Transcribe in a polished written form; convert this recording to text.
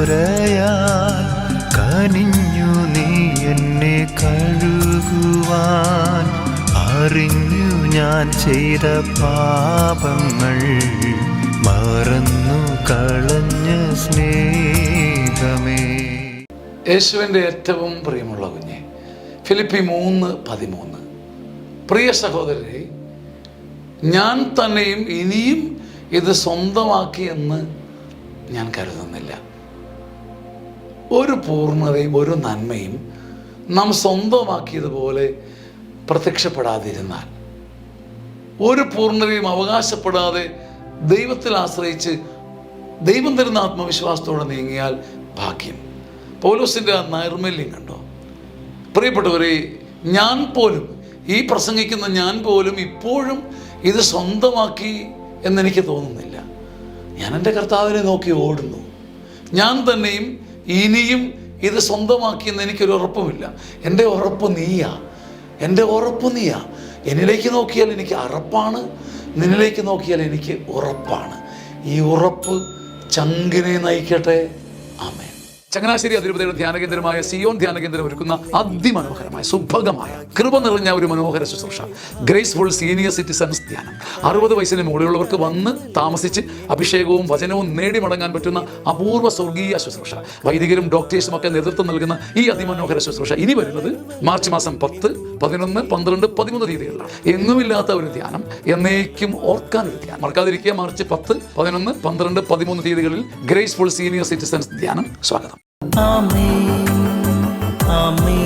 ചോരയാൽ കനിഞ്ഞു നീ എന്നെ കഴുകുവാൻ. അറിഞ്ഞു ഞാൻ ചെയ്ത പാപങ്ങൾ മറന്നു കളഞ്ഞ സ്നേഹമേ. യേശുവിൻ്റെ ഏറ്റവും പ്രിയമുള്ള കുഞ്ഞെ, ഫിലിപ്പി 3:13. പ്രിയ സഹോദരരെ, ഞാൻ തന്നെയും ഇനിയും ഇത് സ്വന്തമാക്കിയെന്ന് ഞാൻ കരുതുന്നില്ല. ഒരു പൂർണ്ണതയും ഒരു നന്മയും നാം സ്വന്തമാക്കിയതുപോലെ പ്രത്യക്ഷപ്പെടാതിരുന്നാൽ, ഒരു പൂർണ്ണതയും അവകാശപ്പെടാതെ ദൈവത്തിൽ ആശ്രയിച്ച് ദൈവം തരുന്ന ആത്മവിശ്വാസത്തോടെ നീങ്ങിയാൽ ഭാഗ്യം. പൗലോസിൻ്റെ ആ നൈർമല്യം കണ്ടോ? പ്രിയപ്പെട്ടവരെ, ഞാൻ പോലും, ഈ പ്രസംഗിക്കുന്ന ഞാൻ പോലും ഇപ്പോഴും ഇത് സ്വന്തമാക്കി എന്നെനിക്ക് തോന്നുന്നില്ല. ഞാൻ എൻ്റെ കർത്താവിനെ നോക്കി ഓടുന്നു. ഞാൻ തന്നെയും ഇനിയും ഇത് സ്വന്തമാക്കിയെന്ന് എനിക്കൊരു ഉറപ്പുമില്ല. എൻ്റെ ഉറപ്പ് നീയാ, എൻ്റെ ഉറപ്പ് നീയാ. എന്നിലേക്ക് നോക്കിയാൽ എനിക്ക് അറപ്പാണ്, നിന്നിലേക്ക് നോക്കിയാൽ എനിക്ക് ഉറപ്പാണ്. ഈ ഉറപ്പ് ചങ്കിനെ നയിക്കട്ടെ. ആമേൻ. ചങ്ങനാശ്ശേരി അതിരൂപതയുടെ ധ്യാനകേന്ദ്രമായ സിയോൻ ധ്യാനകേന്ദ്രം ഒരുക്കുന്ന അതിമനോഹരമായ സുഭഗമായ കൃപ നിറഞ്ഞ ഒരു മനോഹര ശുശ്രൂഷ, ഗ്രേസ്ഫുൾ സീനിയർ സിറ്റിസൺസ് ധ്യാനം. 60 വയസ്സിന് മുകളിലുള്ളവർക്ക് വന്ന് താമസിച്ച് അഭിഷേകവും വചനവും നേടി മടങ്ങാൻ പറ്റുന്ന അപൂർവ സ്വർഗീയ ശുശ്രൂഷ. വൈദികരും ഡോക്ടേഴ്സും ഒക്കെ നേതൃത്വം നൽകുന്ന ഈ അതിമനോഹര ശുശ്രൂഷ ഇനി വരുന്നത് മാർച്ച് മാസം 10, 11, 12, 13 തീയതികളിലാണ്. എങ്ങുമില്ലാത്ത ഒരു ധ്യാനം, എന്നേക്കും ഓർക്കാനൊരു ധ്യാനം. മറക്കാതിരിക്കുക. മാർച്ച് 10, 11, 12, 13 തീയതികളിൽ ഗ്രേസ്ഫുൾ സീനിയർ സിറ്റിസൺസ് ധ്യാനം. സ്വാഗതം. ആമേൻ, ആമേൻ.